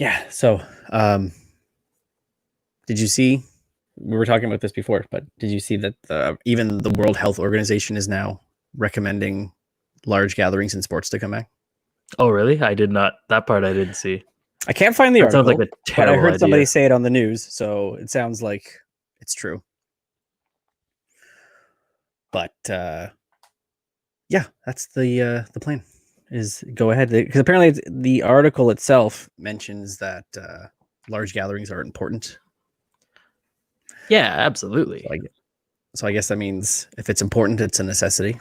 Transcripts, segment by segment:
Yeah. So, did you see? We were talking about this before, but did you see that even the World Health Organization is now recommending large gatherings in sports to come back? Oh, really? I did not. That part I didn't see. I can't find the That sounds like article, a but I terrible heard somebody idea. say it on the news, so it sounds like it's true. But yeah, that's the plan. Is go ahead because apparently the article itself mentions that large gatherings are important. Yeah, absolutely. So I guess that means if it's important, it's a necessity.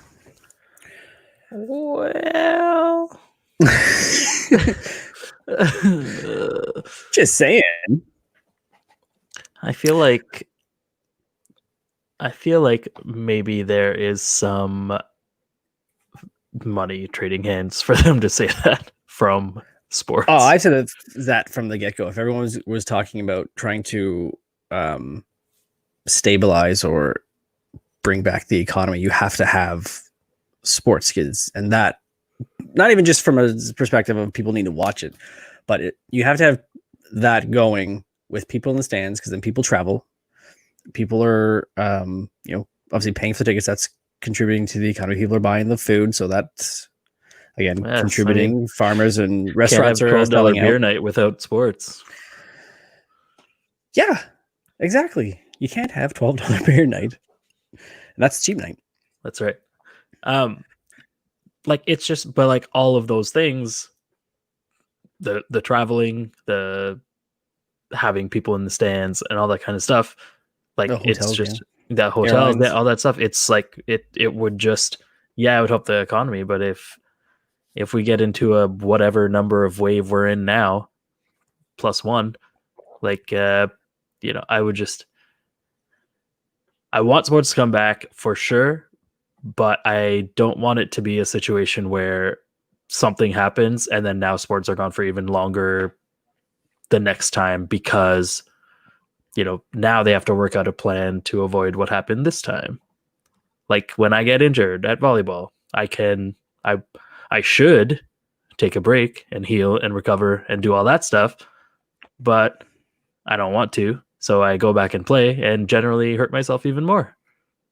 Well, Just saying. I feel like maybe there is some money trading hands for them to say that from sports. Oh, I said that from the get go. If everyone was talking about trying to stabilize or bring back the economy, you have to have sports kids, and that not even just from a perspective of people need to watch it, but you have to have that going with people in the stands because then people travel. People are, obviously paying for the tickets. That's contributing to the economy. People are buying the food, so that's again Yes, contributing. I mean, Farmers and can't restaurants have are $12 selling beer out. night without sports. Yeah, exactly. You can't have $12 beer night, and that's cheap night. That's right. Like it's just, but like all of those things, the traveling, the having people in the stands, and all that kind of stuff, The like it's hotels, yeah, just that hotels, airlines. all that stuff. It's like it would just, yeah, it would help the economy. But if we get into a whatever number of wave we're in now, +1, like I would just, I want sports to come back for sure, but I don't want it to be a situation where something happens and then now sports are gone for even longer the next time because now they have to work out a plan to avoid what happened this time. Like when I get injured at volleyball, I should take a break and heal and recover and do all that stuff, but I don't want to. So I go back and play and generally hurt myself even more.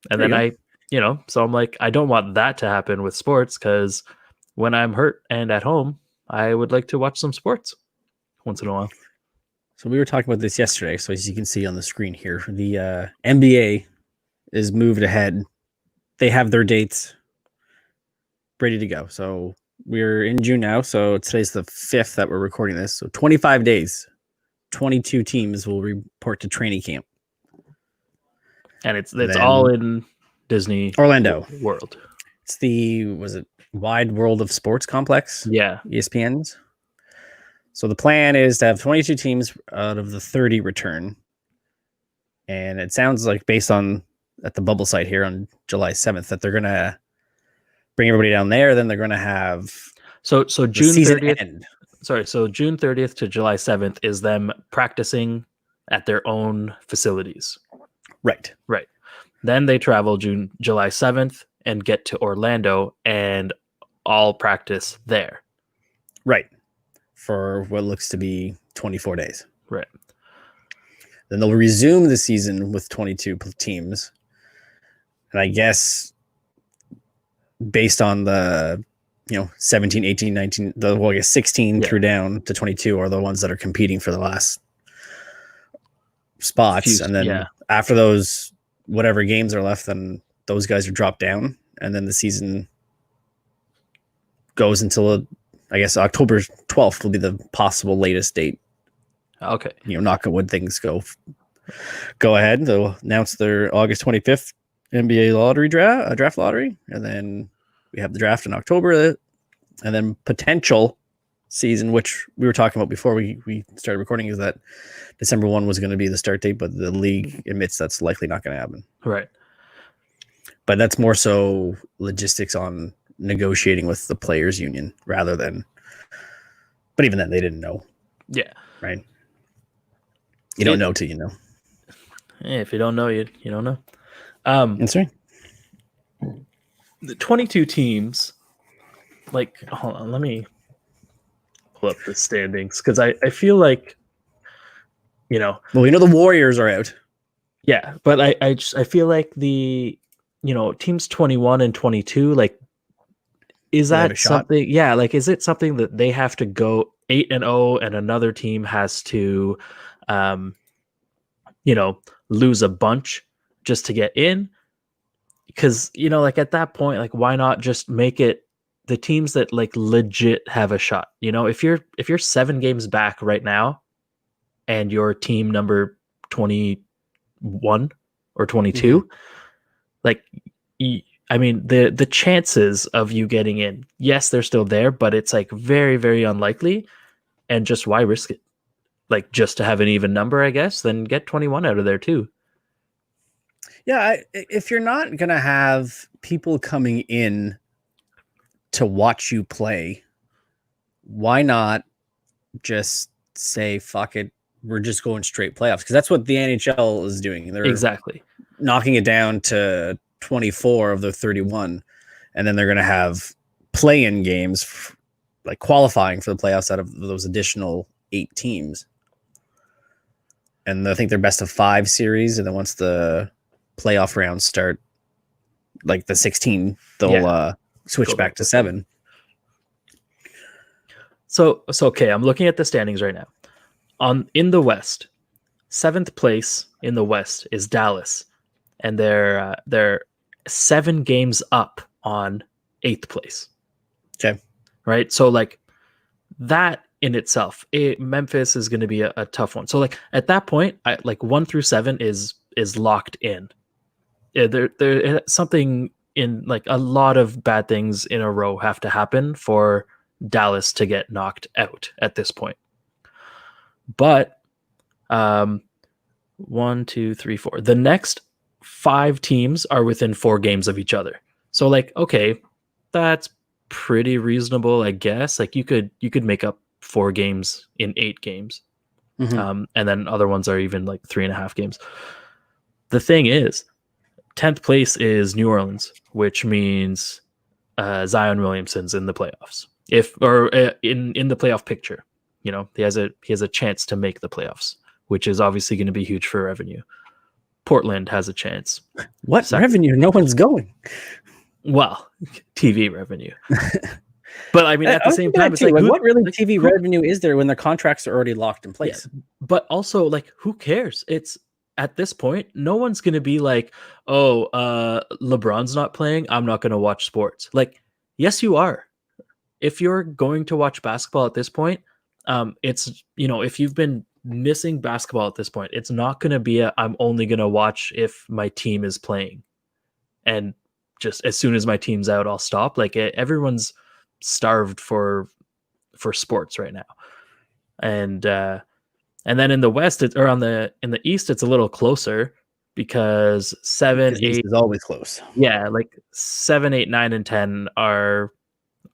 And There then you go. so I'm like, I don't want that to happen with sports because when I'm hurt and at home, I would like to watch some sports once in a while. So we were talking about this yesterday. So as you can see on the screen here, the NBA is moved ahead. They have their dates ready to go. So we're in June now. So today's the 5th that we're recording this. So 25 days, 22 teams will report to training camp. And it's all in Disney Orlando World. It's was it Wide World of Sports Complex? Yeah. ESPN's. So the plan is to have 22 teams out of the 30 return. And it sounds like based on at the bubble site here on July 7th that they're going to bring everybody down there. Then they're going to have so June 30th. End. Sorry, so June 30th to July 7th is them practicing at their own facilities. Right. Then they travel July 7th and get to Orlando and all practice there. Right. For what looks to be 24 days. Right. Then they'll resume the season with 22 teams. And I guess based on the 17, 18, 19, I guess 16 through down to 22 are the ones that are competing for the last spots. And then after those, whatever games are left, then those guys are dropped down. And then the season goes until, I guess, October 12th will be the possible latest date. Okay. Knock on wood, things go ahead. They'll announce their August 25th NBA lottery draft lottery. And then we have the draft in October, and then potential season, which we were talking about before we started recording, is that December 1 was going to be the start date, but the league admits that's likely not going to happen. Right. But that's more so logistics on negotiating with the players union rather than, but even then they didn't know. Yeah. Right. You don't know till you know. If you don't know, you don't know. That's right. The 22 teams, like, hold on, let me pull up the standings because I feel like, Well, we know the Warriors are out. yeah, but I feel like the teams 21 and 22, like, is Do they have a that shot? something? Yeah, like, is it something that they have to go 8-0 and another team has to, um, lose a bunch just to get in? Because like at that point, like, why not just make it the teams that like legit have a shot? If you're 7 games back right now and your team number 21 or 22, like, I mean, the chances of you getting in, yes, they're still there, but it's like very, very unlikely. And just why risk it? Like, just to have an even number, I guess, then get 21 out of there too. Yeah, if you're not going to have people coming in to watch you play, why not just say, fuck it, we're just going straight playoffs? Because that's what the NHL is doing. They're Exactly. knocking it down to 24 of the 31, and then they're going to have play-in games, like qualifying for the playoffs out of those additional 8 teams. And I think they're best of 5 series, and then once the playoff rounds start, like the 16, they'll switch back to 7. So okay, I'm looking at the standings right now. In the West, 7th place in the West is Dallas, and they're 7 games up on 8th place. Okay. Right? So like that in itself, Memphis is going to be a tough one. So like at that point, like 1 through 7 is locked in. There something in, like, a lot of bad things in a row have to happen for Dallas to get knocked out at this point. But 1, 2, 3, 4. The next 5 teams are within 4 games of each other. So like, okay, that's pretty reasonable, I guess. Like you could make up 4 games in 8 games. Mm-hmm. And then other ones are even like 3.5 games. The thing is, 10th place is New Orleans, which means Zion Williamson's in the playoffs. In the playoff picture, he has a chance to make the playoffs, which is obviously going to be huge for revenue. Portland has a chance. What revenue? No one's going. Well, TV revenue. But I mean, at the same time, it's like, what really TV revenue is there when the contracts are already locked in place? Yeah, but also, like, who cares? It's at this point, no one's going to be like, oh, LeBron's not playing, I'm not going to watch sports. Like, yes, you are. If you're going to watch basketball at this point, it's, if you've been missing basketball at this point, it's not going to be I'm only going to watch if my team is playing. And just as soon as my team's out, I'll stop. Like, everyone's starved for sports right now. And then in the West, in the East, it's a little closer because 7, 8 is always close. Yeah, like 7, 8, 9, and 10 are,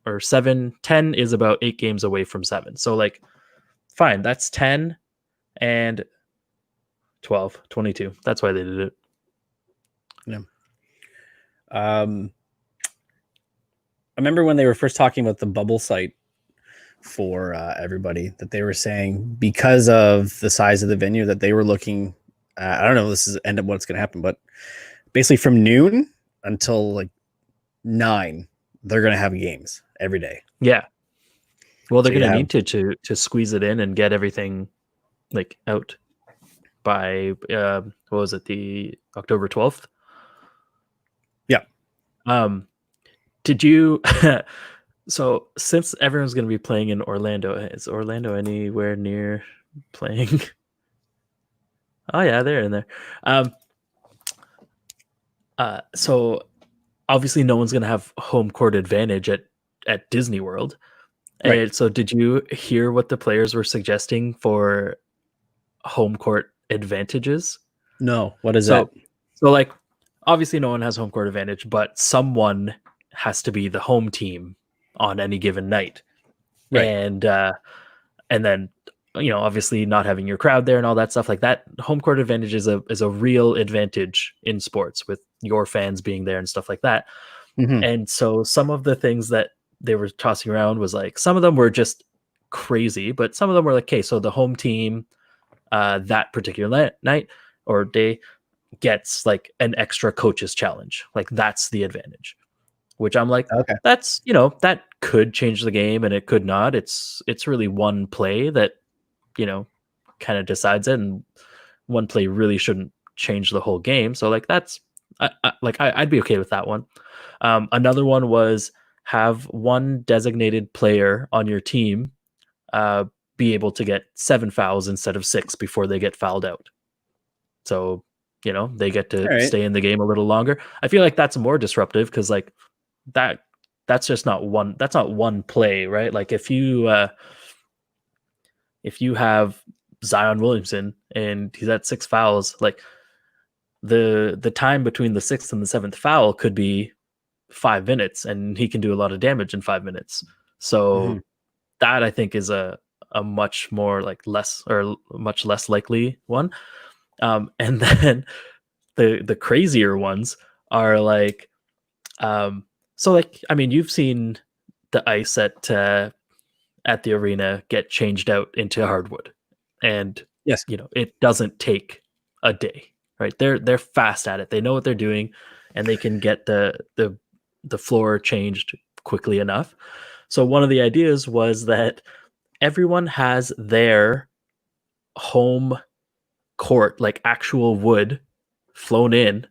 or 7, 10 is about 8 games away from 7. So like, fine, that's 10 and 12, 22. That's why they did it. Yeah. I remember when they were first talking about the bubble site for everybody, that they were saying because of the size of the venue that they were looking, I don't know if this is end up what's going to happen, but basically from noon until like 9, they're going to have games every day. Yeah. Well, they're going to need to squeeze it in and get everything like out by what was it, the October 12th? Yeah. Did you so since everyone's going to be playing in Orlando, is Orlando anywhere near playing? Oh yeah, they're in there. So obviously no one's going to have home court advantage at Disney World. Right. And so did you hear what the players were suggesting for home court advantages? No. What is that? So like, obviously no one has home court advantage, but someone has to be the home team on any given night. Right. And then, obviously not having your crowd there and all that stuff like that, home court advantage is a real advantage in sports with your fans being there and stuff like that. Mm-hmm. And so some of the things that they were tossing around was like, some of them were just crazy, but some of them were like, okay, so the home team that particular night or day gets like an extra coaches challenge. Like that's the advantage. Which I'm like, Okay. that's, that could change the game and it could not. It's really one play that, kind of decides it, and one play really shouldn't change the whole game. So like that's I'd be okay with that one. Another one was have one designated player on your team be able to get 7 fouls instead of 6 before they get fouled out. So, they get to All right. stay in the game a little longer. I feel like that's more disruptive because like that's just not one play, right? Like if you have Zion Williamson and he's at 6 fouls, like the time between the 6th and the 7th foul could be 5 minutes, and he can do a lot of damage in 5 minutes. So that I think is a much more like less or much less likely one. And then the crazier ones are like, so like, I mean, you've seen the ice at the arena get changed out into hardwood, and Yes. it doesn't take a day, right? They're fast at it. They know what they're doing, and they can get the floor changed quickly enough. So one of the ideas was that everyone has their home court, like actual wood, flown in,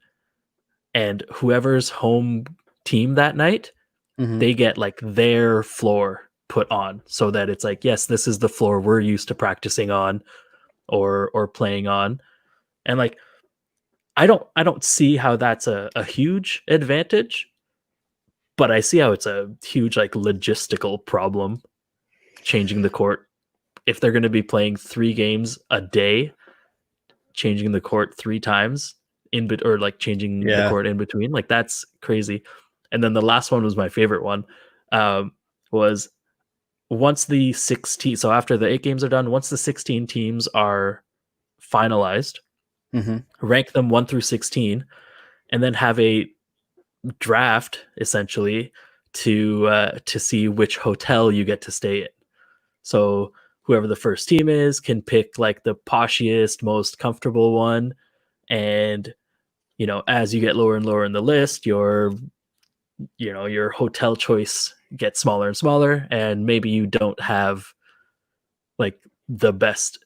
and whoever's home team that night, they get like their floor put on so that it's like, yes, this is the floor we're used to practicing on or playing on. And like I don't see how that's a huge advantage, but I see how it's a huge like logistical problem changing the court. If they're going to be playing 3 games a day, changing the court 3 times or like changing the Yeah. court in between, like that's crazy. And then the last one was my favorite one. Was once the 16, so after the 8 games are done, once the 16 teams are finalized, rank them 1 through 16, and then have a draft essentially to see which hotel you get to stay in. So whoever the first team is can pick like the poshiest, most comfortable one, and as you get lower and lower in the list, your hotel choice gets smaller and smaller, and maybe you don't have like the best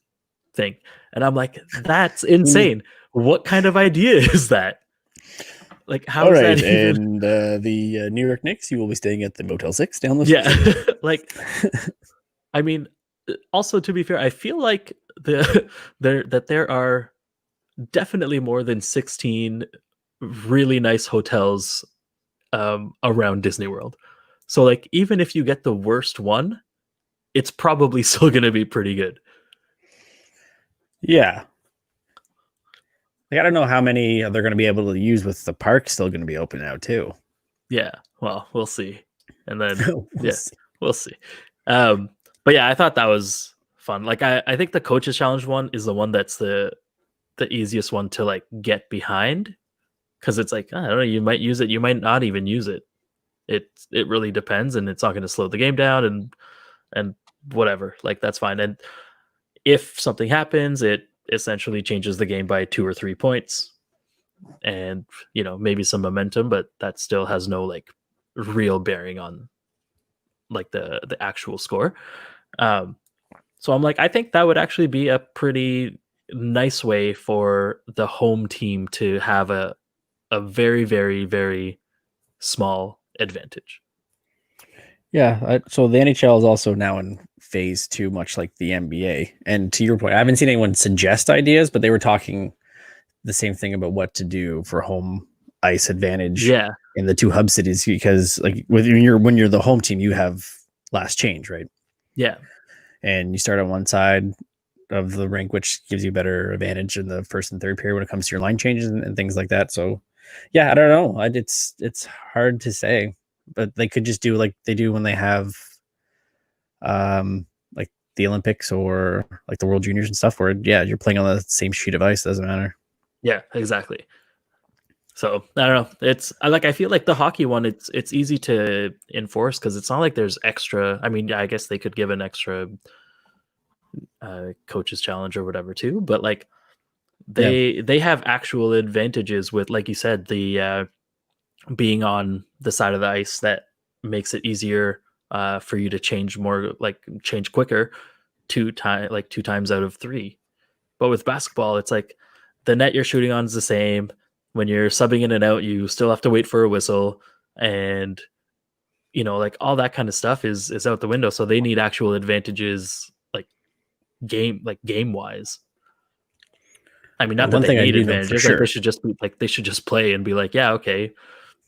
thing. And I'm like, that's insane. What kind of idea is that? Like, how All is right, that even? and the New York Knicks, you will be staying at the Motel 6 down the Yeah. street. Like, I mean, also to be fair, I feel like there are definitely more than 16 really nice hotels around Disney World. So like, even if you get the worst one, it's probably still going to be pretty good. Yeah. Like, I don't know how many they're going to be able to use with the park still going to be open now too. Yeah, well, we'll see. And then We'll see. we'll see. But yeah, I thought that was fun. Like I think the coaches challenge one is the one that's the easiest one to like get behind, because it's like, I don't know, you might use it, you might not even use it. It really depends, and it's not going to slow the game down and whatever. Like that's fine. And if something happens, it essentially changes the game by 2 or 3 points, and maybe some momentum, but that still has no like real bearing on like the actual score. So I'm like, I think that would actually be a pretty nice way for the home team to have a very, very, very small advantage. Yeah. So the NHL is also now in phase 2, much like the NBA. And to your point, I haven't seen anyone suggest ideas, but they were talking the same thing about what to do for home ice advantage Yeah. in the 2 hub cities, because like when you're the home team, you have last change, right? Yeah. And you start on one side of the rink, which gives you better advantage in the first and third period when it comes to your line changes and things like that. So yeah, I don't know. It's hard to say, but they could just do like they do when they have like the Olympics or like the World Juniors and stuff, where yeah, you're playing on the same sheet of ice. Doesn't matter. Yeah, exactly. So I don't know. I feel like the hockey one. It's easy to enforce because it's not like there's extra. I mean, yeah, I guess they could give an extra coaches challenge or whatever too. But like Yeah. they have actual advantages with, like you said, the being on the side of the ice that makes it easier for you to change more, like change quicker, two times out of three. But with basketball, it's like the net you're shooting on is the same. When you're subbing in and out, you still have to wait for a whistle, and like all that kind of stuff is out the window. So they need actual advantages, game wise. I mean, Yeah, not that one they thing I need do know for advantages. Like sure. they should just play and be like, yeah, okay,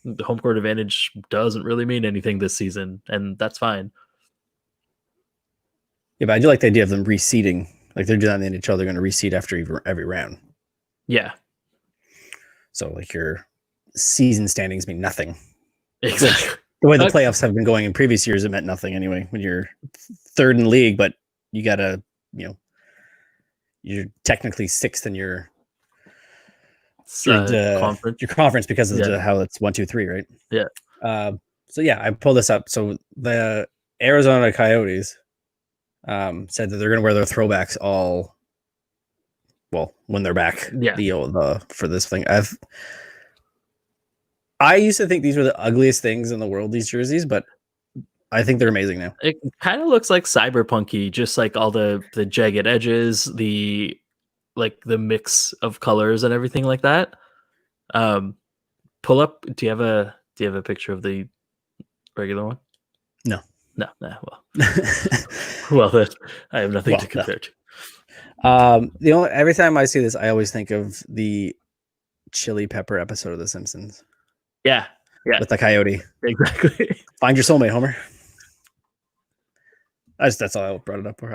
the home court advantage doesn't really mean anything this season, and that's fine. Yeah, but I do like the idea of them reseeding. Like they're doing that in the NHL, they're going to reseed after every round. Yeah, So like your season standings mean nothing. exactly. Which the way the playoffs have been going in previous years, it meant nothing anyway. When you're third in league, but you gotta, you're technically sixth in your Conference. your conference because of Yeah, how it's 1, 2, 3, right? yeah. So yeah, I pulled this up. So the Arizona Coyotes said that they're going to wear their throwbacks when they're back. Yeah. The for this thing. I used to think these were the ugliest things in the world, these jerseys, but I think they're amazing now. It kind of looks like cyberpunky, just like all the jagged edges, the mix of colors and everything like that. Pull up. Do you have a picture of the regular one? No. Well, well, then I have nothing to compare to. Every time I see this, I always think of the chili pepper episode of The Simpsons. Yeah. With the coyote. Exactly. Find your soulmate, Homer. That's all I brought it up for.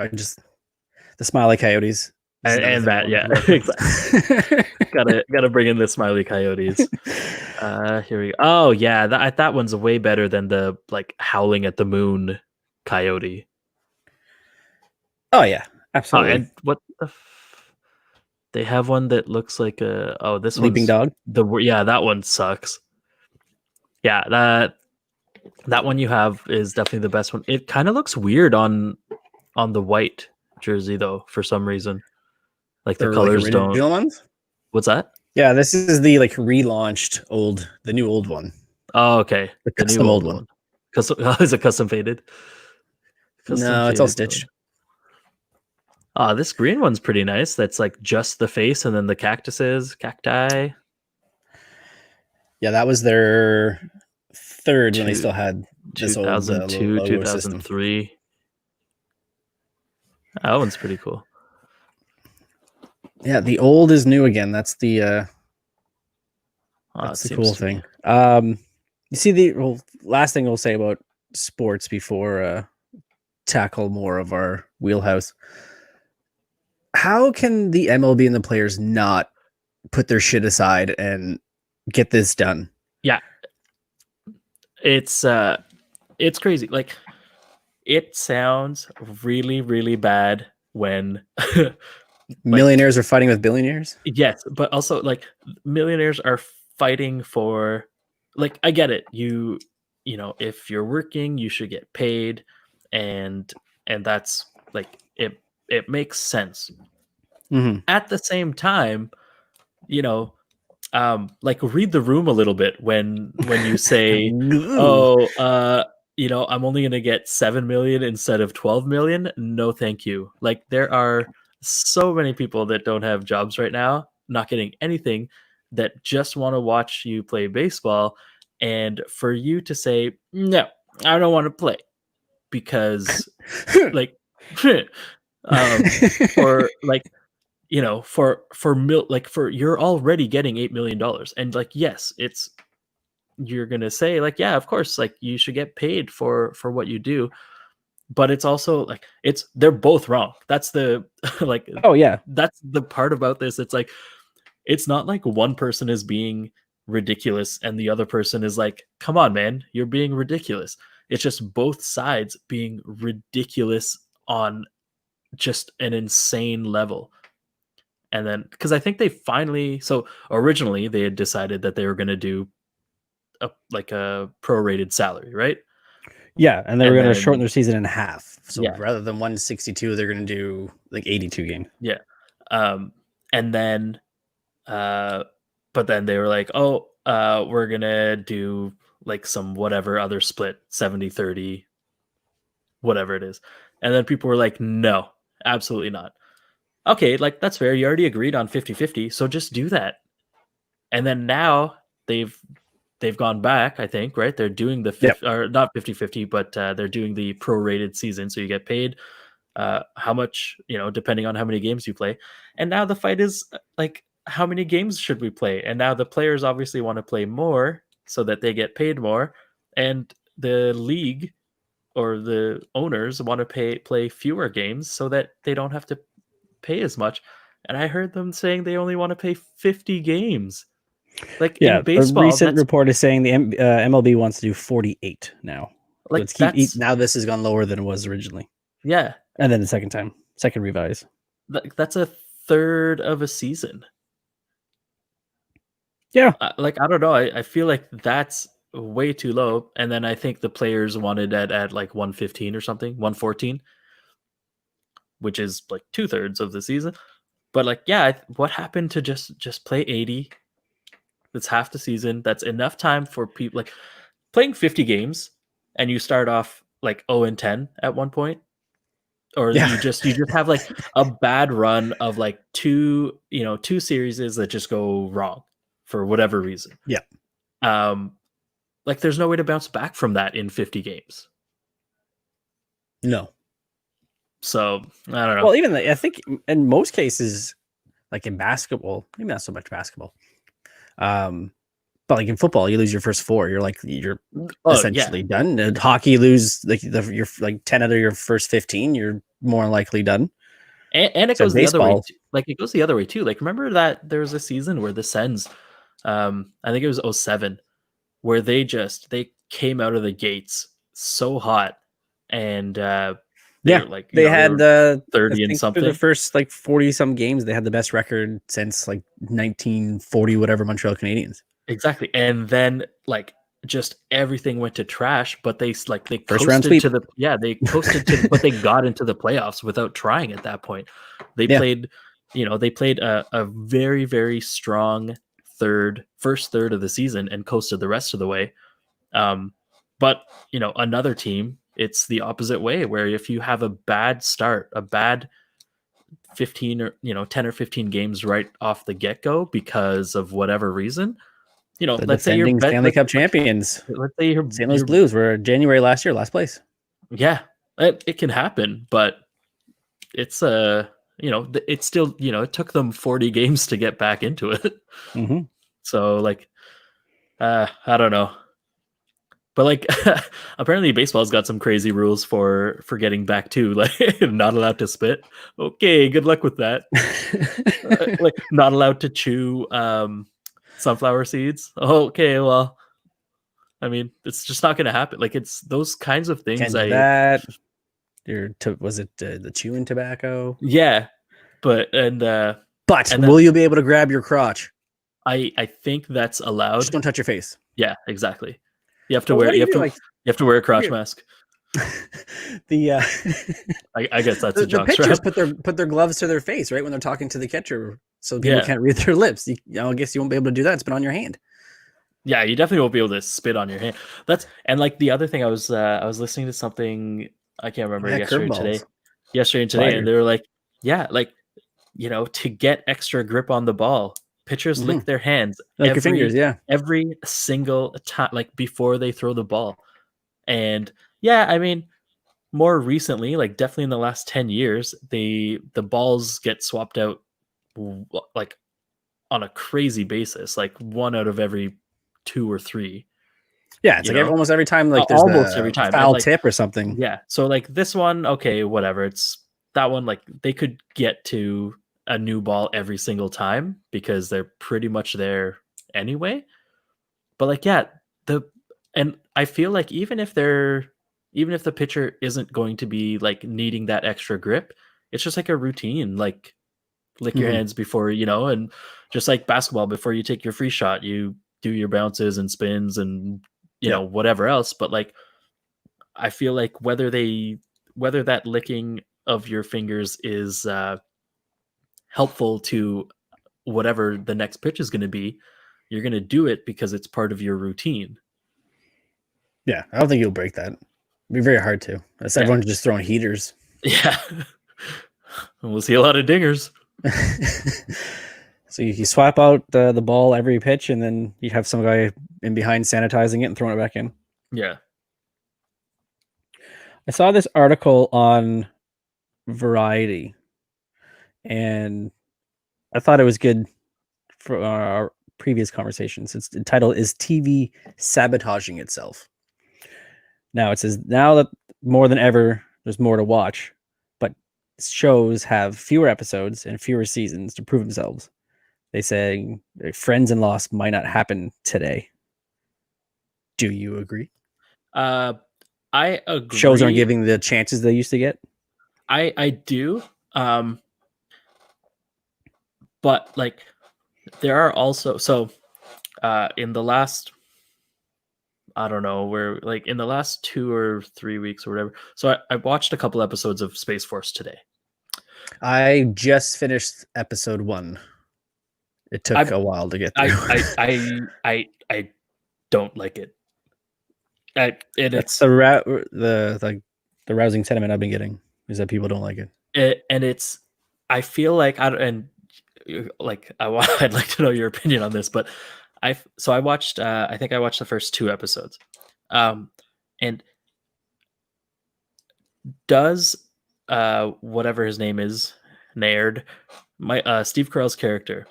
The smiley coyotes. And that, yeah, exactly. gotta bring in the smiley coyotes. Here we go. Oh yeah, that one's way better than the howling at the moon coyote. Oh yeah, absolutely. And what they have one that looks like this leaping dog. That one sucks. Yeah, that one you have is definitely the best one. It kind of looks weird on the white jersey though, for some reason. Like the colors don't. Ones? What's that? Yeah, this is the relaunched the new old one. Oh, okay. The custom new old one. Custom, is it custom faded? No, it's all stitched. This green one's pretty nice. That's like just the face and then the cacti. Yeah, that was their third when they still had this 2002, 2003. That one's pretty cool. Yeah, the old is new again. That's the cool thing. You see, the last thing we'll say about sports before tackle more of our wheelhouse. How can the MLB and the players not put their shit aside and get this done? Yeah, it's crazy. Like, it sounds really, really bad when millionaires are fighting with billionaires. Yes, but also millionaires are fighting for, I get it. You know, if you're working, you should get paid, and that's it makes sense. Mm-hmm. At the same time, read the room a little bit when you say, I'm only going to get 7 million instead of 12 million. No, thank you. There are so many people that don't have jobs right now, not getting anything, that just want to watch you play baseball. And for you to say, no, I don't want to play because for you're already getting $8 million. And yes, you're going to say yeah, of course, you should get paid for what you do. But it's also they're both wrong. That's the oh yeah, that's the part about this. It's not like one person is being ridiculous and the other person is come on, man, you're being ridiculous. It's just both sides being ridiculous on just an insane level. And then, because I think they finally, so originally they had decided that they were going to do a prorated salary, right? Yeah, and they were And going to shorten then, their season in half. So yeah, rather than 162, they're going to do like 82 games. yeah. And then, but then they were like, oh, we're going to do like some whatever other split, 70-30, whatever it is. And then people were like, no, absolutely not. Okay, like that's fair. You already agreed on 50-50, so just do that. And then now they've gone back, I think, right? They're doing the Yep. or not 50-50, but they're doing the prorated season, so you get paid how much, depending on how many games you play. And now the fight is like, how many games should we play? And now the players obviously want to play more so that they get paid more, and the league or the owners want to play fewer games so that they don't have to pay as much. And I heard them saying they only want to pay 50 games. Like Yeah, in a baseball, recent that's report is saying the MLB wants to do 48 now. So like it's that's now this has gone lower than it was originally. yeah, And then the second revise. that's a third of a season. Yeah. Like I don't know, I feel like that's way too low. And then I think the players wanted at like 115 or something, 114, which is like 2/3 of the season. But like, yeah, what happened to just play 80? That's half the season. That's enough time for people like playing 50 games, and you start off like 0-10 at one point, or Yeah. you just have like a bad run of like two series that just go wrong for whatever reason. Yeah. Like there's no way to bounce back from that in 50 games. No. So I don't know. Well, even I think in most cases, like in basketball, maybe not so much basketball. But like in football, you lose your first 4, you're essentially done. In hockey, you lose you're like 10 out of your first 15, you're more likely done. And it So goes the other way. baseball, Like it goes the other way too. Like remember that there was a season where the Sens, I think it was 07, where they came out of the gates so hot, and they were like, they they had were I 30 and think through the something. first like 40 some games, they had the best record since like 1940 whatever Montreal Canadiens. Exactly. And then like just everything went to trash, but they First round coasted sweep. they coasted but they got into the playoffs without trying at that point. They Yeah. played, they played a very, very strong first third of the season and coasted the rest of the way. But another team, it's the opposite way, where if you have a bad start, a bad 15 or 10 or 15 games right off the get-go because of whatever reason, The let's say defending Stanley Cup champions, let's say St. Louis Blues, were January last year, last place. yeah, it can happen, but it's it's still, it took them 40 games to get back into it. Mm-hmm. So like, I don't know. But like, apparently baseball's got some crazy rules for getting back too. Like, not allowed to spit. Okay, good luck with that. Like, not allowed to chew sunflower seeds. Okay, well, I mean, it's just not going to happen. Like, it's those kinds of things. Can't do that. Was it the chewing tobacco? Yeah, but will you be able to grab your crotch? I think that's allowed. Just don't touch your face. Yeah, exactly. You have to wear you have to wear a crotch mask. I guess that's a joke. The pitchers put their gloves to their face right when they're talking to the catcher, so people can't read their lips. I guess you won't be able to do that. It's been on your hand. Yeah, you definitely won't be able to spit on your hand. And like the other thing, I was listening to something, I can't remember, yesterday and today, and they were like, yeah, like to get extra grip on the ball, pitchers lick their hands, like your fingers, every single time, like before they throw the ball. And yeah, I mean, more recently, like definitely in the last 10 years, the balls get swapped out like on a crazy basis, like 1 out of every 2 or 3. Yeah, it's like almost every time, like there's almost every time foul tip or something. Yeah, so like this one, okay, whatever. It's that one, like they could get to a new ball every single time because they're pretty much there anyway. But like, yeah, and I feel like even if the pitcher isn't going to be like needing that extra grip, it's just like a routine. Like lick your hands before, and just like basketball, before you take your free shot, you do your bounces and spins and whatever else. But like, I feel like whether that licking of your fingers is helpful to whatever the next pitch is going to be, you're going to do it because it's part of your routine. Yeah, I don't think you'll break that. It'd be very hard to. Unless everyone's just throwing heaters. Yeah. We'll see a lot of dingers. So you swap out the ball every pitch, and then you have some guy in behind sanitizing it and throwing it back in. Yeah. I saw this article on Variety, and I thought it was good for our previous conversations. The title is TV Sabotaging Itself. Now it says, now that more than ever, there's more to watch, but shows have fewer episodes and fewer seasons to prove themselves. They say Friends and Lost might not happen today. Do you agree? I agree. Shows aren't giving the chances they used to get. I do. But like, there are also, in the last, I don't know, where like in the last 2 or 3 weeks or whatever. So I watched a couple episodes of Space Force today. I just finished episode 1. It took a while to get through. I don't like it. It's the rousing sentiment I've been getting is that people don't like it. I feel like I'd like to know your opinion on this, but I watched I think I watched the first 2 episodes. And does whatever his name is, Naird, Steve Carell's character,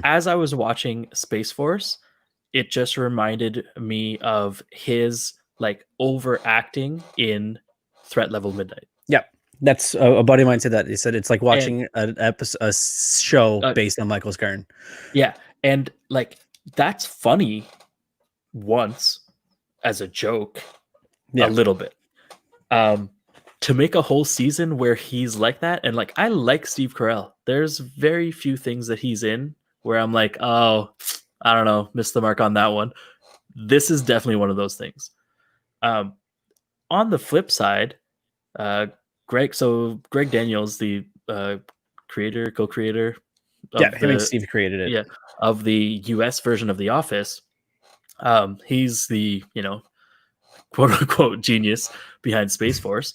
as I was watching Space Force, it just reminded me of his like overacting in Threat Level Midnight. Yep. That's a buddy of mine said that. He said it's like watching a show based on Michael Scarn. Yeah. And like, that's funny once as a joke, a little bit. To make a whole season where he's like that, and like, I like Steve Carell. There's very few things that he's in where I'm like, oh, I don't know, missed the mark on that one. This is definitely one of those things. On the flip side, Greg Daniels, the co-creator. Steve created it. Yeah, of the US version of The Office. He's the, quote unquote genius behind Space Force.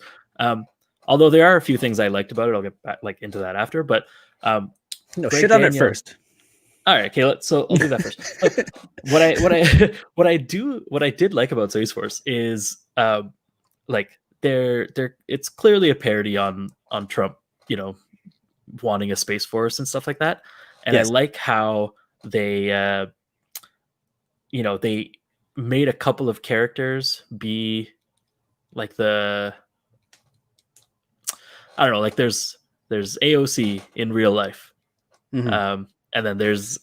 Although there are a few things I liked about it. I'll get back into that after, but shit on it first. All right, okay. I'll do that first. What I did like about Space Force is like it's clearly a parody on Trump, wanting a space force and stuff like that. And yes. I like how they they made a couple of characters be like the, I don't know, like there's AOC in real life. And then there's,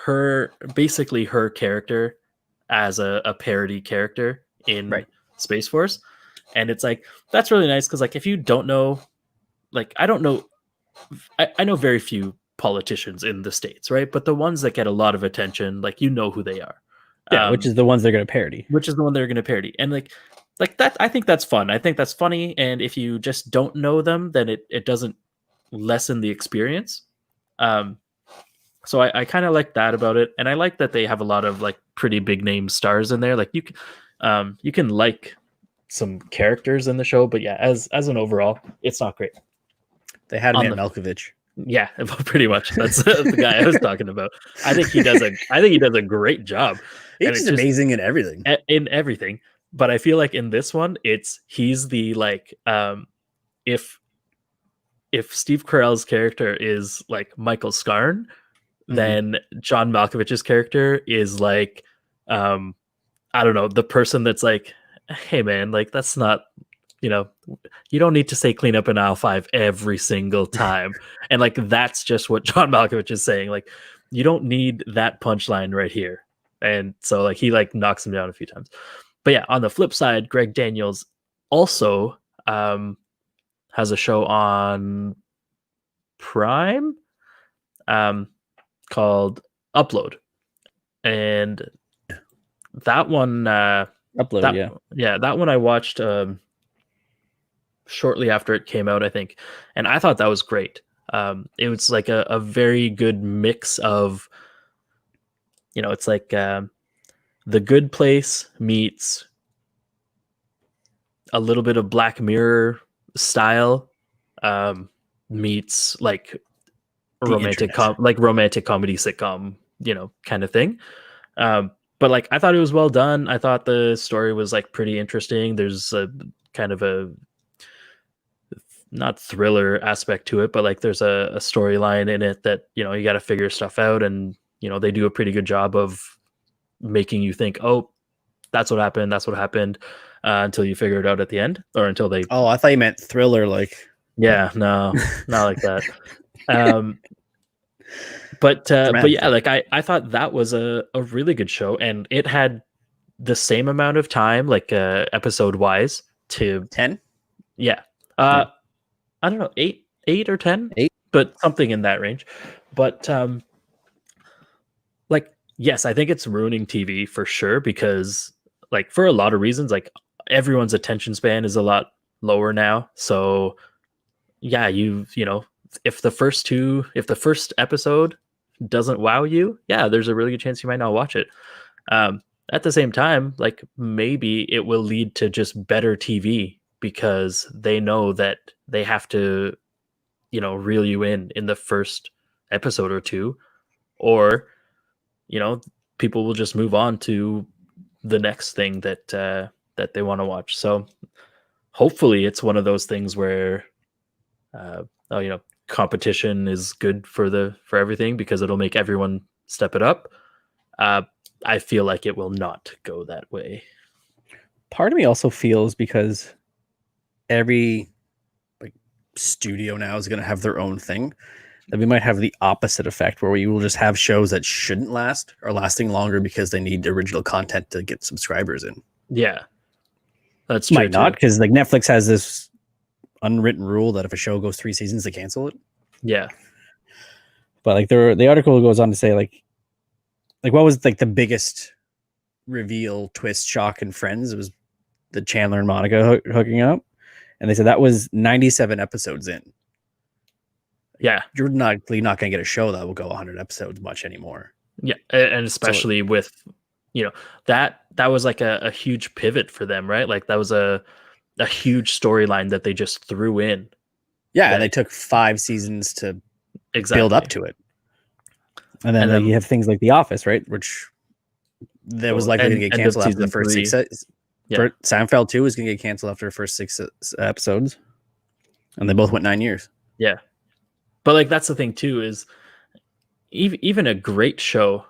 her character as a parody character in Space Force. And it's like, that's really nice. Cause like, if you don't know, like, I don't know, I know very few politicians in the States, right? But the ones that get a lot of attention, like, who they are. Yeah. Which is the ones they're going to parody. And like that, I think that's fun. I think that's funny. And if you just don't know them, then it doesn't lessen the experience. So I kind of like that about it. And I like that they have a lot of like pretty big name stars in there. Like you can like some characters in the show, but yeah, as an overall, it's not great. They had him at Malkovich. Yeah, pretty much. That's the guy I was talking about. I think he does a great job. He's amazing in everything. In everything. But I feel like in this one, he's the like if Steve Carell's character is like Michael Scarn, then John Malkovich's character is like I don't know, the person that's like, hey man, like that's not, you don't need to say clean up in aisle 5 every single time. And like, that's just what John Malkovich is saying. Like, you don't need that punchline right here. And so like, he like knocks him down a few times. But yeah, on the flip side, Greg Daniels also has a show on Prime called Upload, and that one, Upload, yeah. that one I watched shortly after it came out, I think, and I thought that was great. It was like a very good mix of, it's like The Good Place meets a little bit of Black Mirror style, meets like The internet. romantic comedy sitcom, kind of thing. But like I thought it was well done. I thought the story was like pretty interesting. There's a kind of a not thriller aspect to it, but like there's a storyline in it that you got to figure stuff out, and they do a pretty good job of making you think, oh, that's what happened, until you figure it out at the end, or until they. Oh, I thought you meant thriller, like. Yeah, no, not like that. But yeah, like I thought that was a really good show, and it had the same amount of time, like episode wise, to 10. Yeah. I don't know, eight or 10, 8. but something in that range. But like, yes, I think it's ruining TV for sure, because like for a lot of reasons, like everyone's attention span is a lot lower now. So yeah, if the first episode doesn't wow you, yeah, there's a really good chance you might not watch it. At the same time, like maybe it will lead to just better TV, because they know that they have to, reel you in the first episode or two, or, people will just move on to the next thing that they want to watch. So hopefully it's one of those things where, competition is good for everything, because it'll make everyone step it up. I feel like it will not go that way. Part of me also feels, because every like studio now is going to have their own thing, that we might have the opposite effect, where we will just have shows that shouldn't last are lasting longer because they need original content to get subscribers in. Yeah, that's true. Might not, because like Netflix has this unwritten rule that if a show goes 3 seasons, they cancel it. Yeah, but like the article goes on to say like what was like the biggest reveal, twist, shock in Friends? It was the Chandler and Monica hooking up, and they said that was 97 episodes in. Yeah, you're not going to get a show that will go 100 episodes much anymore. Yeah, and especially with that was like a huge pivot for them, right? Like that was a huge storyline that they just threw in. Yeah, and they took 5 seasons to build up to it. And then you have things like The Office, right? Which that was likely going to get canceled after the first 6. Seinfeld too is going to get canceled after the first 6 episodes, and they both went 9 years. Yeah, but like that's the thing too, is even a great show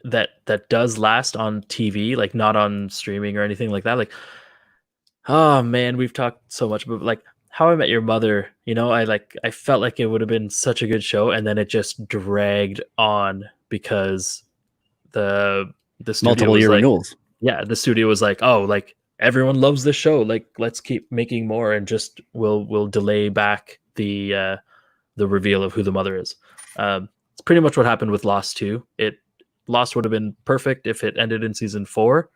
that does last on TV, like not on streaming or anything like that. Like, oh man, we've talked so much about like How I Met Your Mother. I felt like it would have been such a good show, and then it just dragged on because the studio multiple year renewals. Yeah, the studio was like, oh, like everyone loves this show, like let's keep making more, and just we'll delay back the reveal of who the mother is. It's pretty much what happened with Lost 2. Lost would have been perfect if it ended in season 4.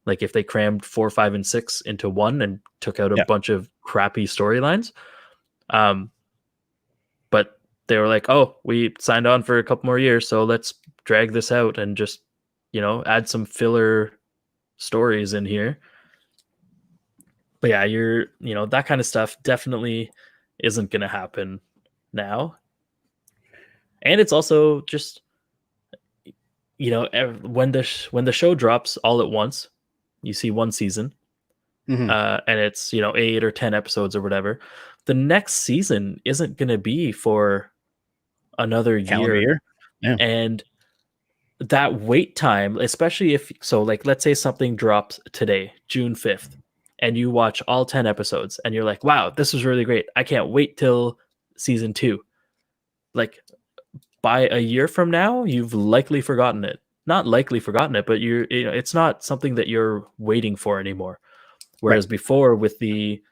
Like if they crammed 4, 5, and 6 into one and took out a bunch of crappy storylines. But they were like, oh, we signed on for a couple more years, so let's drag this out and just, add some filler stories in here. But yeah, that kind of stuff definitely isn't going to happen now. And it's also just, when the show drops all at once, you see one season, and it's 8 or 10 episodes or whatever. The next season isn't going to be for another year. Yeah. And that wait time, especially like let's say something drops today, June 5th, and you watch all 10 episodes and you're like, wow, this was really great, I can't wait till season 2. Like by a year from now, you've likely forgotten it. Not likely forgotten it, but it's not something that you're waiting for anymore. Whereas before, with the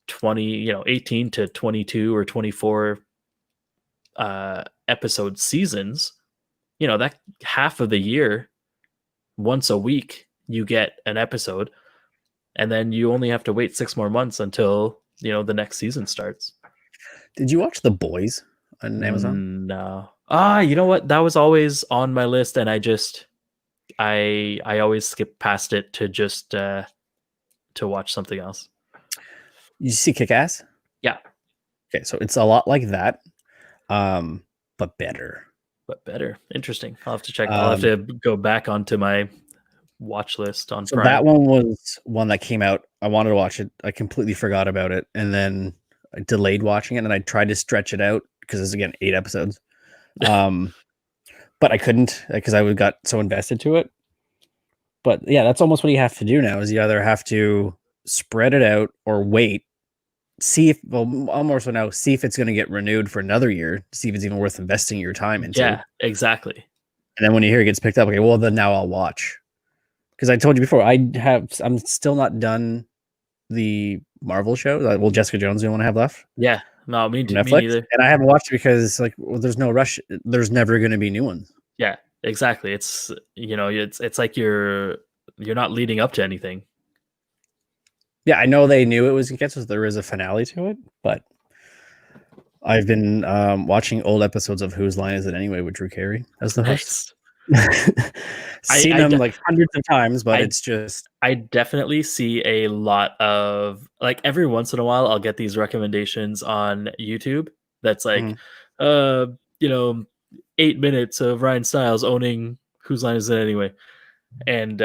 18 to 22 or 24 episode seasons, that half of the year, once a week, you get an episode, and then you only have to wait 6 more months until the next season starts. Did you watch The Boys on Amazon? No. You know what? That was always on my list, and I always skip past it to just to watch something else. You see Kick-Ass? Yeah. Okay, so it's a lot like that, but better. Interesting. I'll have to check. I'll have to go back onto my watch list on Prime. That one was one that came out. I wanted to watch it. I completely forgot about it, and then I delayed watching it, and I tried to stretch it out because it's, again, 8 episodes. But I couldn't because I got so invested to it. But yeah, that's almost what you have to do now, is you either have to spread it out or wait, see if it's going to get renewed for another year, see if it's even worth investing your time into. Yeah, exactly. And then when you hear it gets picked up, okay, well, then now I'll watch. Because I told you before, I'm still not done the Marvel show. Well, Jessica Jones, the only one I have left. Yeah, no, me Netflix, me neither. And I haven't watched it because there's no rush. There's never going to be new ones. Yeah, exactly. It's it's like you're not leading up to anything. Yeah, I know they knew it was going to get, so there is a finale to it, but I've been watching old episodes of Whose Line Is It Anyway with Drew Carey as the host. Seen them like hundreds of times, but it's just... I definitely see a lot of, like, every once in a while I'll get these recommendations on YouTube that's like 8 minutes of Ryan Stiles owning Whose Line Is It Anyway, and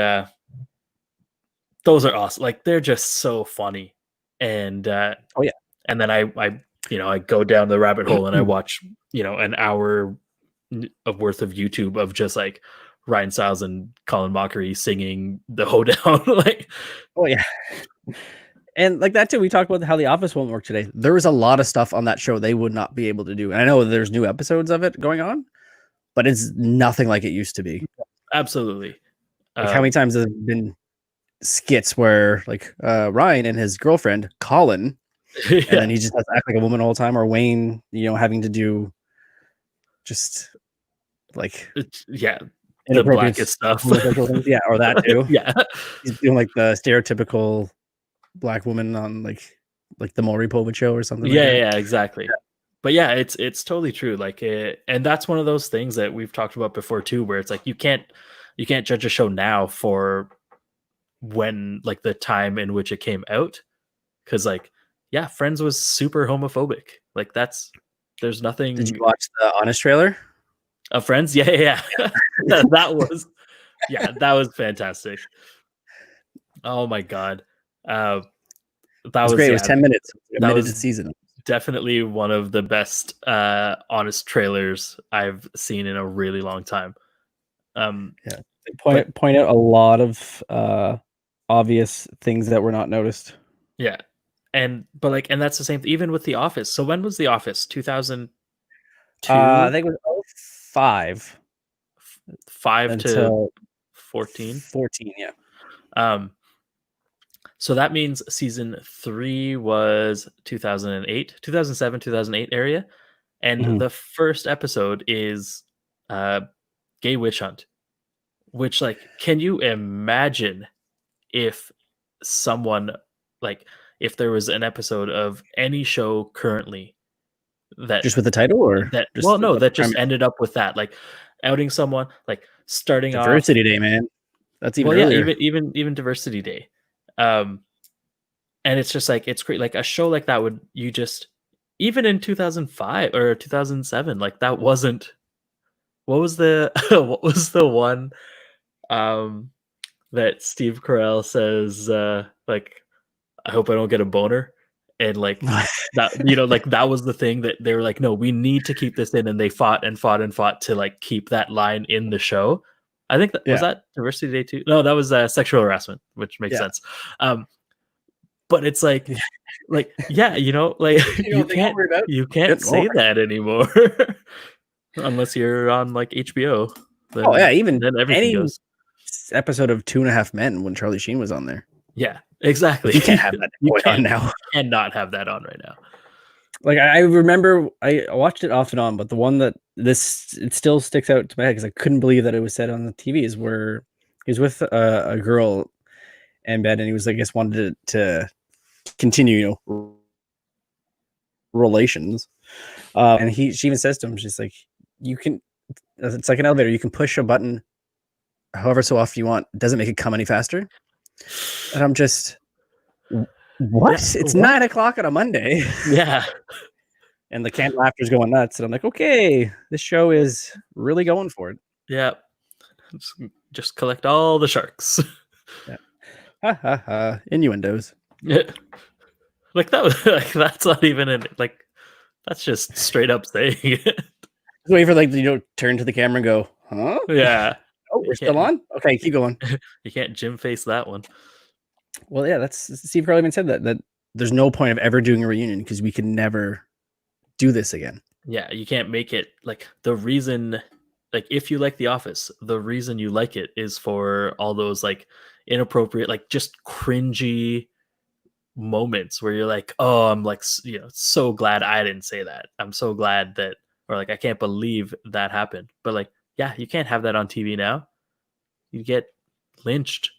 those are awesome. Like, they're just so funny, and and then I go down the rabbit hole and I watch an hour of worth of YouTube of just like Ryan Stiles and Colin Mockery singing the Hoedown. Like, and like that too. We talked about how The Office won't work today. There was a lot of stuff on that show they would not be able to do, and I know there's new episodes of it going on, but it's nothing like it used to be. Absolutely. Like, how many times have there been skits where like Ryan and his girlfriend Colin, and then he just has to act like a woman all the time, or Wayne, having to do just like the blackest stuff. Yeah, or that too. Yeah, he's doing like the stereotypical black woman on like the Maury Povich show or something. Yeah, exactly. Yeah. But yeah, it's totally true. Like, and that's one of those things that we've talked about before too, where it's like you can't judge a show now for when, like, the time in which it came out, because like, yeah, Friends was super homophobic. Like, there's nothing. Did you watch the Honest trailer of Friends? Yeah. that was fantastic. Oh my god, that was great. It was 10 minutes. That was a season. Definitely one of the best Honest trailers I've seen in a really long time. They point out a lot of obvious things that were not noticed. Yeah. And that's the same even with The Office. So when was The Office? 2002? I think it was 05. 5 to 14. 14, yeah. So that means season 3 was 2008, 2007, 2008 area, and the first episode is Gay Witch Hunt, which, like, can you imagine if someone, like, if there was an episode of any show currently that just with the title, or that just ended up with that, like, outing someone, like, starting Diversity Day, man. That's even earlier. even Diversity Day. And it's just like, it's great. Like, a show like that would, you just, even in 2005 or 2007, like, that wasn't, what was the one that Steve Carell says, like, I hope I don't get a boner, and like that, like, that was the thing that they were like, no, we need to keep this in, and they fought to, like, keep that line in the show. I think was that Diversity Day too? No, that was sexual harassment, which makes sense. But it's like, like, like, you can't say that anymore unless you're on, like, HBO. Then, even then everything goes. Episode of 2.5 Men when Charlie Sheen was on there. Yeah, exactly. You can't have that on now. Cannot have that on right now. Like I remember I watched it off and on, but the one that it still sticks out to my head because I couldn't believe that it was said on the TV is where he was with a girl in bed, and he was, I guess, wanted to continue, relations. And she even says to him, she's like, "You can." It's like an elevator. You can push a button however so often you want. It doesn't make it come any faster. And I'm just, what? Yeah, It's what? 9 o'clock on a Monday. Yeah. And the canned laughter's going nuts. And I'm like, okay, this show is really going for it. Yeah. Just collect all the sharks. Yeah. Ha ha ha. Innuendos. Yeah. Like that was like that's not even like that's just straight up saying it. Wait for turn to the camera and go, huh? Yeah. Oh, we're still on? Okay, keep going. You can't Jim face that one. Well, yeah, that's Steve Carell even said that there's no point of ever doing a reunion because we can never do this again. Yeah, you can't make it like the reason like if you like The Office, the reason you like it is for all those like inappropriate, like just cringy moments where you're like, oh, I'm like, so glad I didn't say that. I'm so glad that, or like, I can't believe that happened. But like, yeah, you can't have that on TV now. You get lynched.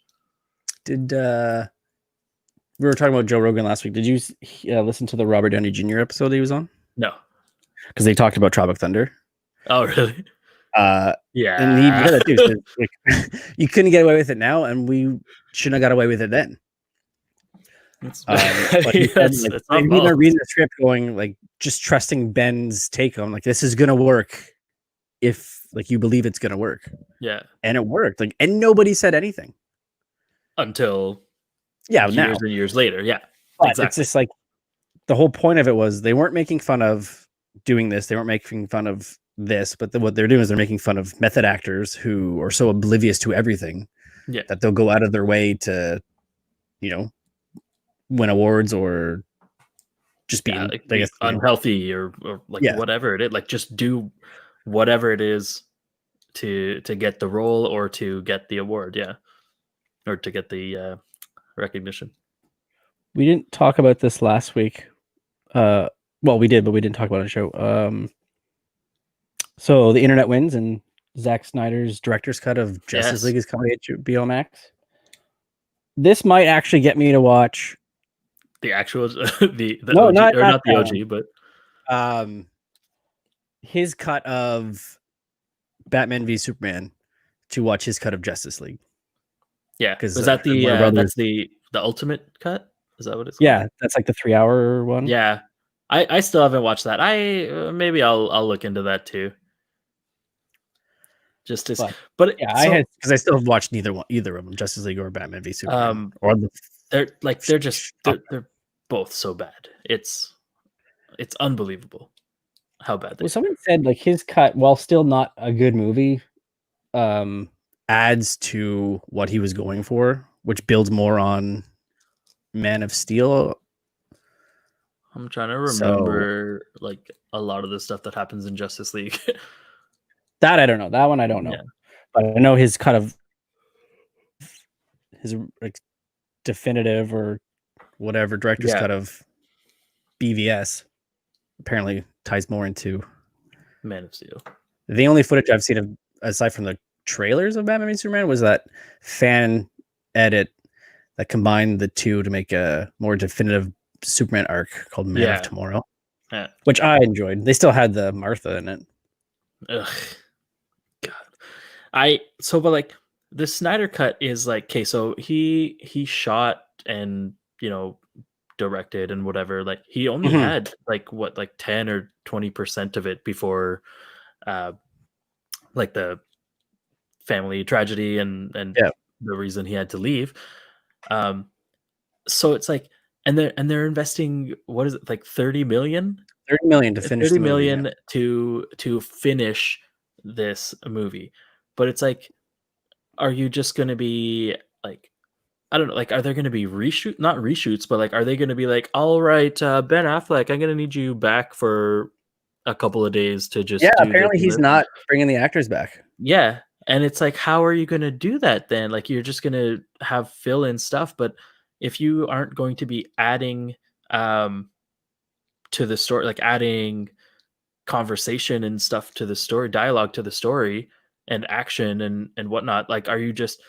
Did we were talking about Joe Rogan last week? Did you listen to the Robert Downey Jr. episode he was on? No, because they talked about Tropic Thunder. Oh, really? Yeah. And he did it too. So, like, you couldn't get away with it now, and we shouldn't have got away with it then. But he said, like, reading the script, going like, just trusting Ben's take on like, this is gonna work if like you believe it's gonna work. Yeah, and it worked. Like, and nobody said anything until years and years later. Yeah, but exactly. It's just like the whole point of it was they weren't making fun of doing this. They weren't making fun of this, but what they're doing is they're making fun of method actors who are so oblivious to everything that they'll go out of their way to, win awards or just be like, I guess, unhealthy or like whatever it is. Like just do whatever it is to get the role or to get the award. Yeah, or to get the recognition. We didn't talk about this last week. Well, we did, but we didn't talk about it on the show. So the internet wins, and Zack Snyder's director's cut of Justice League is coming to HBO Max. This might actually get me to watch the actual the OG, not the OG, but his cut of Batman v Superman to watch his cut of Justice League. Yeah, because that's the ultimate cut. Is that what it's called? Yeah, that's like the 3-hour one. Yeah, I still haven't watched that. Maybe I'll look into that too. Just as, but yeah, I had because I still have watched either of them, Justice League or Batman v Superman. Or they're both so bad. It's unbelievable how bad. Someone said like his cut, while still not a good movie, adds to what he was going for, which builds more on Man of Steel. I'm trying to remember like a lot of the stuff that happens in Justice League. That I don't know. That one I don't know. Yeah. But I know his cut of his like definitive or whatever director's cut of BVS apparently ties more into Man of Steel. The only footage I've seen of, aside from the trailers of Batman v Superman, was that fan edit that combined the two to make a more definitive Superman arc called Man of Tomorrow, which I enjoyed. They still had the Martha in it. Ugh. God. But like the Snyder cut is like, okay, so he shot and directed and whatever. Like he only had like 10 or 20% of it before like the family tragedy and the reason he had to leave. So it's like, and they're investing, what is it, like 30 million? 30 million to finish 30 million to finish this movie. But it's like, are you just going to be like, I don't know, like, are there going to be not reshoots, but like, are they going to be like, all right, Ben Affleck, I'm going to need you back for a couple of days to just apparently he's not bringing the actors back. Yeah. And it's like, how are you going to do that then? Like, you're just going to have fill in stuff. But if you aren't going to be adding to the story, like adding conversation and stuff to the story, dialogue to the story, and action and whatnot. Like, are you're just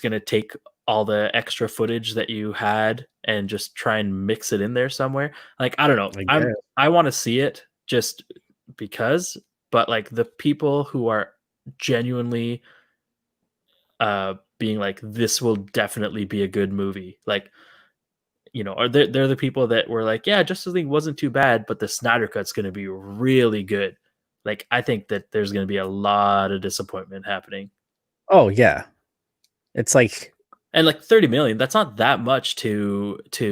gonna take all the extra footage that you had and just try and mix it in there somewhere? Like, I don't know. I guess. I want to see it just because, but like the people who are genuinely being like, this will definitely be a good movie, like, are they're the people that were like, yeah, Justice League wasn't too bad, but the Snyder Cut's going to be really good. Like, I think that there's going to be a lot of disappointment happening. Oh yeah, it's like, And like 30 million, that's not that much to yeah,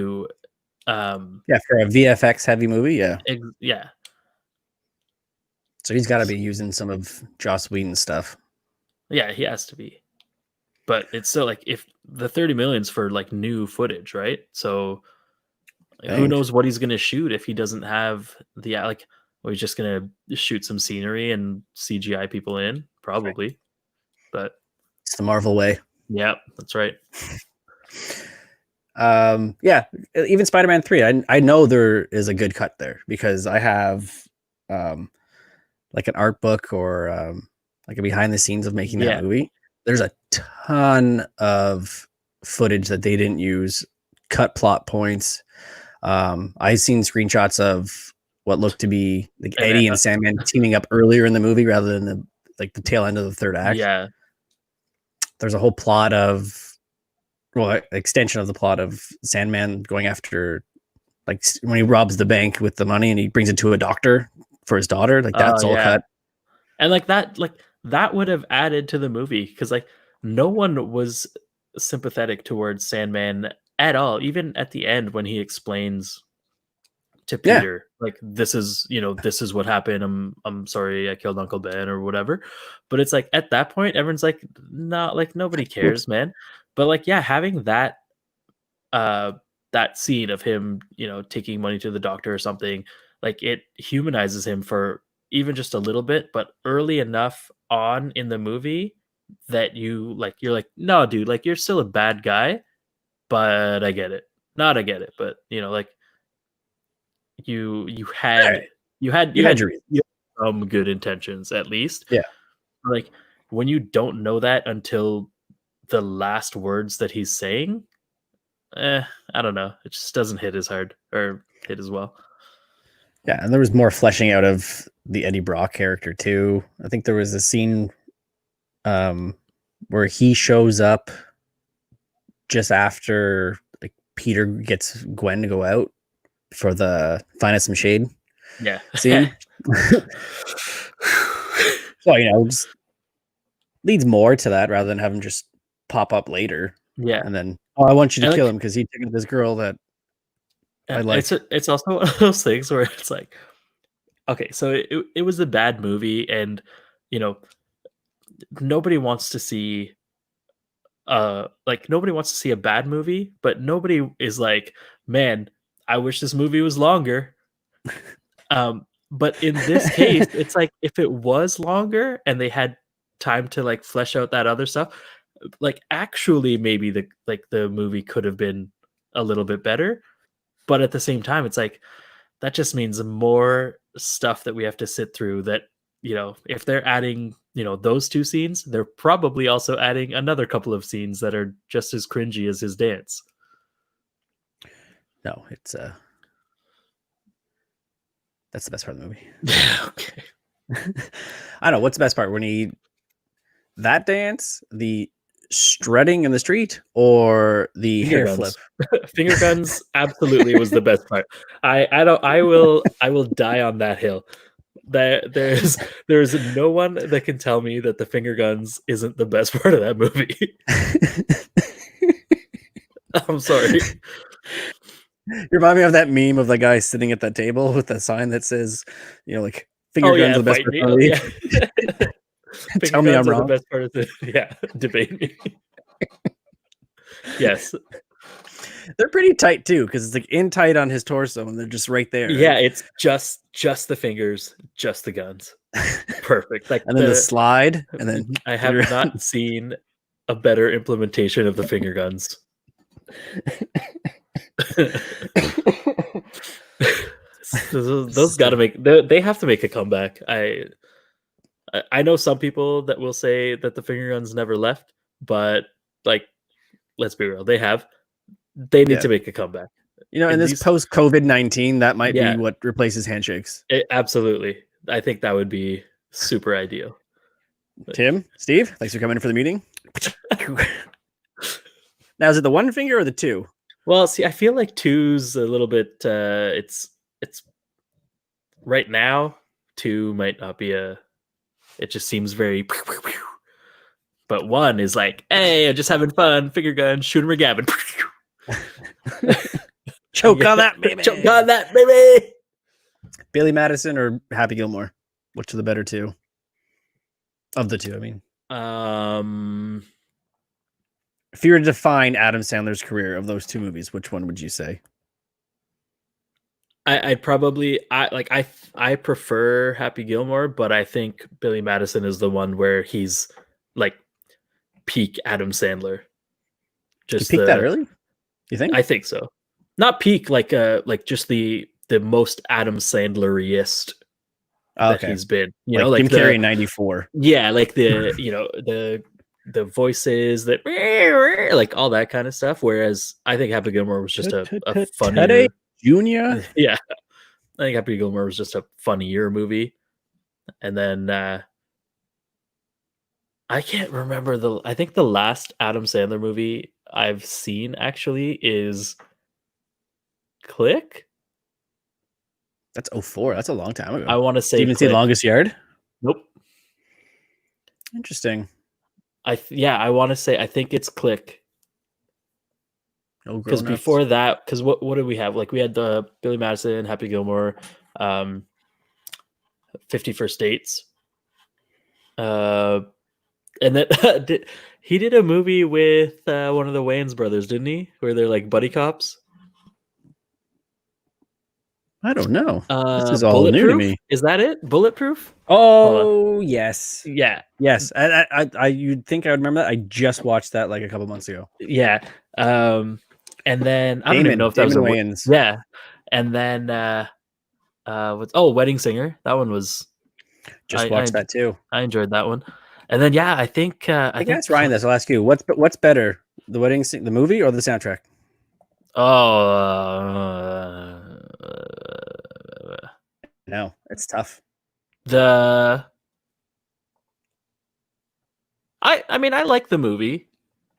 for a VFX heavy movie, yeah. yeah. So he's got to be using some of Joss Whedon's stuff. Yeah, he has to be. But it's still like, if the 30 million's for like new footage, right? So who knows what he's going to shoot if he doesn't have the, like, well, he's just going to shoot some scenery and CGI people in, probably. Right. But it's the Marvel way. Yeah, that's right. Yeah, even Spider-Man 3, I know there is a good cut there because I have like an art book or like a behind the scenes of making that movie. There's a ton of footage that they didn't use, cut plot points. I've seen screenshots of what looked to be like Eddie and Sandman teaming up earlier in the movie rather than the tail end of the third act. Yeah. There's a whole plot of, extension of the plot of Sandman going after, like, when he robs the bank with the money and he brings it to a doctor for his daughter. Like, that's all cut. And that would have added to the movie because like no one was sympathetic towards Sandman at all. Even at the end when he explains to Peter, like, this is what happened. I'm sorry I killed Uncle Ben or whatever. But it's like at that point everyone's like, no, like nobody cares, man. But like, yeah, having that scene of him, taking money to the doctor or something, like it humanizes him for even just a little bit, but early enough on in the movie that you're like, no, dude, like you're still a bad guy, but I get it. Not I get it, but like you had some good intentions at least. Yeah. Like when you don't know that until the last words that he's saying, I don't know. It just doesn't hit as hard or hit as well. Yeah, and there was more fleshing out of the Eddie Brock character too. I think there was a scene where he shows up just after like Peter gets Gwen to go out for the Find Us Some Shade. Yeah. Scene. So, just leads more to that rather than have him just pop up later. Yeah. And then, I want you to kill him because he took this girl that I like. It's also one of those things where it's like, okay, so it was a bad movie, and nobody wants to see nobody wants to see a bad movie, but nobody is like, man, I wish this movie was longer. But in this case, it's like if it was longer and they had time to like flesh out that other stuff, like actually maybe the movie could have been a little bit better. But at the same time, it's like that just means more stuff that we have to sit through. That if they're adding those two scenes, they're probably also adding another couple of scenes that are just as cringy as his dance. No, it's that's the best part of the movie. Okay. I don't know what's the best part when that dance, the strutting in the street, or the hair flip. Finger guns absolutely was the best part. I will die on that hill. There's no one that can tell me that the finger guns isn't the best part of that movie. I'm sorry. You remind me of that meme of the guy sitting at that table with the sign that says, like, finger guns are the best part of the movie. Tell me I'm wrong. The best part of debate me. Yes. They're pretty tight too, because it's like in tight on his torso and they're just right there. Yeah, right? It's just the fingers, just the guns. Perfect. Like, and then the slide, and then I have not seen a better implementation of the finger guns. Those got to make they have to make a comeback. I know some people that will say that the finger guns never left, but like, let's be real, they have. They need Yeah. to make a comeback. In And this these, post COVID-19, that might be yeah, what replaces handshakes. absolutely. I think that would be super ideal. Tim, Steve, thanks for coming in for the meeting. Now, is it the one finger or the two? Well, see, I feel like two's a little bit. It's right now. Two might not be a. It just seems very. But one is like, hey, I'm just having fun. Finger gun, shoot him or gabbing. Choke on that, baby. Choke on that, baby. Billy Madison or Happy Gilmore? Which are the better two? Of the two, I mean. If you were to define Adam Sandler's career of those two movies, which one would you say? I'd probably I prefer Happy Gilmore, but I think Billy Madison is the one where he's like peak Adam Sandler. Just peak that early? You think? I think so. Not peak like just the most Adam Sandler-iest that he's been. You know, like Jim Carrey in '94. Yeah, like the the voices that like all that kind of stuff. Whereas I think Happy Gilmore was just a funnier Junior. Yeah, I think Happy Gilmore was just a funnier movie. And then I can't remember I think the last Adam Sandler movie I've seen actually is Click. That's 04. That's a long time ago. I want to say. Did you even see Longest Yard? Nope. Interesting. I want to say I think it's Click. Because before that, because what did we have? Like we had the Billy Madison, Happy Gilmore, 50 First Dates. And then he did a movie with one of the Wayans brothers, didn't he? Where they're like buddy cops. I don't know. This is all new to me. Is that it? Bulletproof? Oh, yes. Yeah. Yes. I you'd think I would remember that. I just watched that like a couple months ago. Yeah. And then I don't even know if that was Wayans. Yeah. And then Wedding Singer. That one was just watched that too. I enjoyed that one. And then I think I think that's Ryan. I'll ask you. What's better, the movie or the soundtrack? No, it's tough. I mean, I like the movie,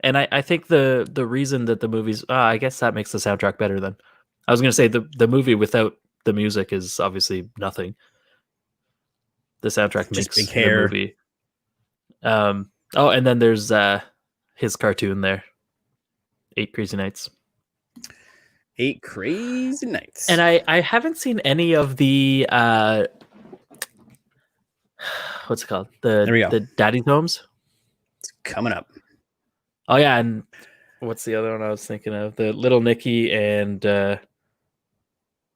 and I think the reason that the movie's I guess that makes the soundtrack better. Then I was gonna say the movie without the music is obviously nothing. The soundtrack makes big hair. The movie. And then there's his cartoon there, 8 Crazy Nights. 8 Crazy Nights. And I haven't seen any of the what's it called? The Daddy's Homes. It's coming up. Oh yeah, and what's the other one I was thinking of? The Little Nicky and the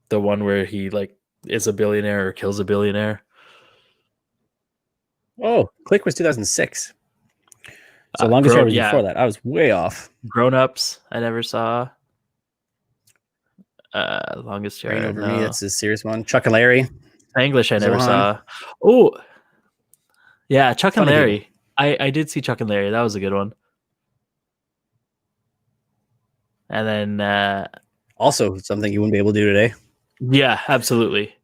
one where he like is a billionaire or kills a billionaire. Oh, Click was 2006. So Longest Yard was before that. I was way off. Grown Ups, I never saw. Longest Yard. Reign Over Me, that's a serious one. Chuck and Larry. English, I never saw. Oh, yeah, Chuck and Larry. I did see Chuck and Larry. That was a good one. And then also something you wouldn't be able to do today. Yeah, absolutely.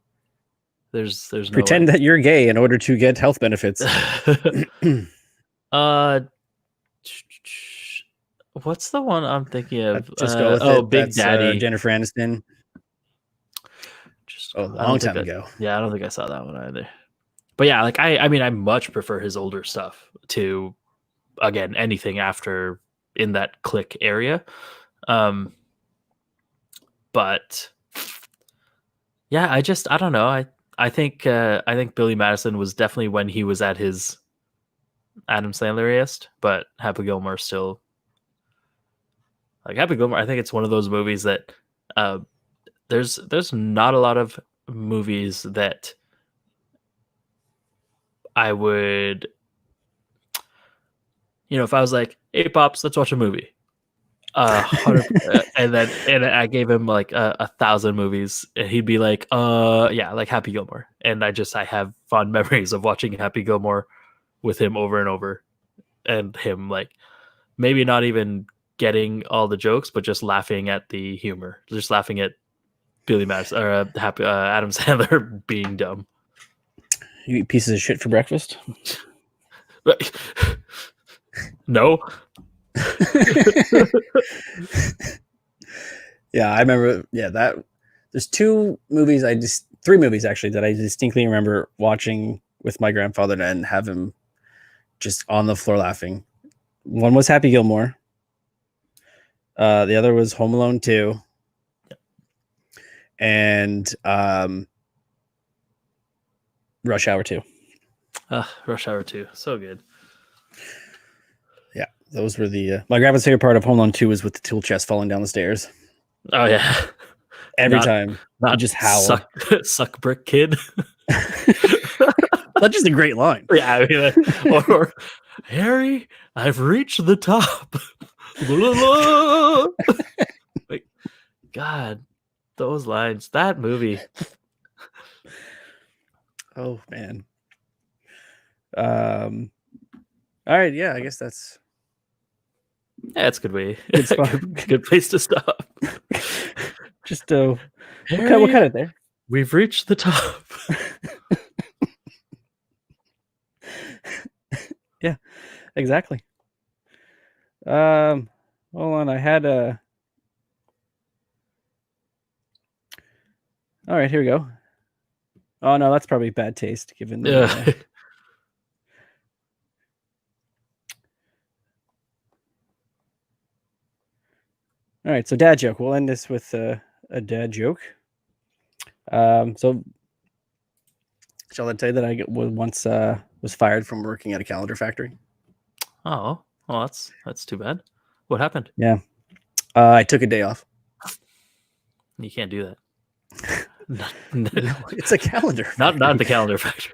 There's no pretend that you're gay in order to get health benefits. What's the one I'm thinking of? Just go with it. Big Daddy. Jennifer Aniston. A long time ago. Yeah, I don't think I saw that one either. But yeah, like I mean, I much prefer his older stuff to, again, anything after in that Click area. But yeah, I don't know. I think Billy Madison was definitely when he was at his Adam Sandler-iest, but Happy Gilmore still, like Happy Gilmore, I think it's one of those movies that there's not a lot of movies that I would, if I was like, hey pops, let's watch a movie, And I gave him like 1,000 movies, and he'd be like, yeah, like Happy Gilmore. And I have fond memories of watching Happy Gilmore with him over and over, and him like maybe not even getting all the jokes, but just laughing at the humor, just laughing at Billy Madison or Adam Sandler being dumb. You eat pieces of shit for breakfast? No. Yeah, I remember. Yeah, there's three movies actually that I distinctly remember watching with my grandfather and have him just on the floor laughing. One was Happy Gilmore. The other was Home Alone 2. And Rush Hour 2. Rush Hour 2. So good. Yeah, those were the my grandpa's favorite part of Home Alone 2 was with the tool chest falling down the stairs. Oh yeah. Every time. Not just howl. Suck brick kid. That's just a great line. Yeah, I mean, or Harry, I've reached the top. Like, God, those lines, that movie. Oh man. All right, yeah, I guess that's it's a good way. Good spot. Good place to stop. Just Harry, we'll cut it there. We've reached the top. Yeah, exactly. Hold on, I had a. All right, here we go. Oh no, that's probably bad taste given the. All right, so dad joke. We'll end this with a dad joke. So shall I tell you that I once was fired from working at a calendar factory? Oh, well, that's too bad. What happened? Yeah, I took a day off. You can't do that. No, it's a calendar factory. Not the calendar factory.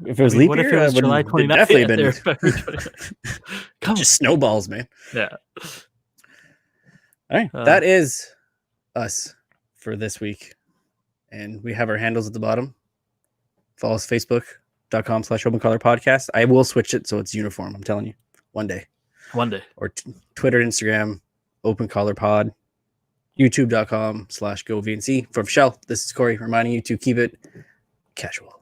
If it was leap what year, if it was July 29th? Definitely been just snowballs, man. Yeah. All right, that is us for this week, and we have our handles at the bottom. Follow us facebook.com/opencollar podcast. I will switch it so it's uniform. I'm telling you, one day. Or Twitter, Instagram, Open Collar Pod. YouTube.com/govnc. From Shell, this is Corey reminding you to keep it casual.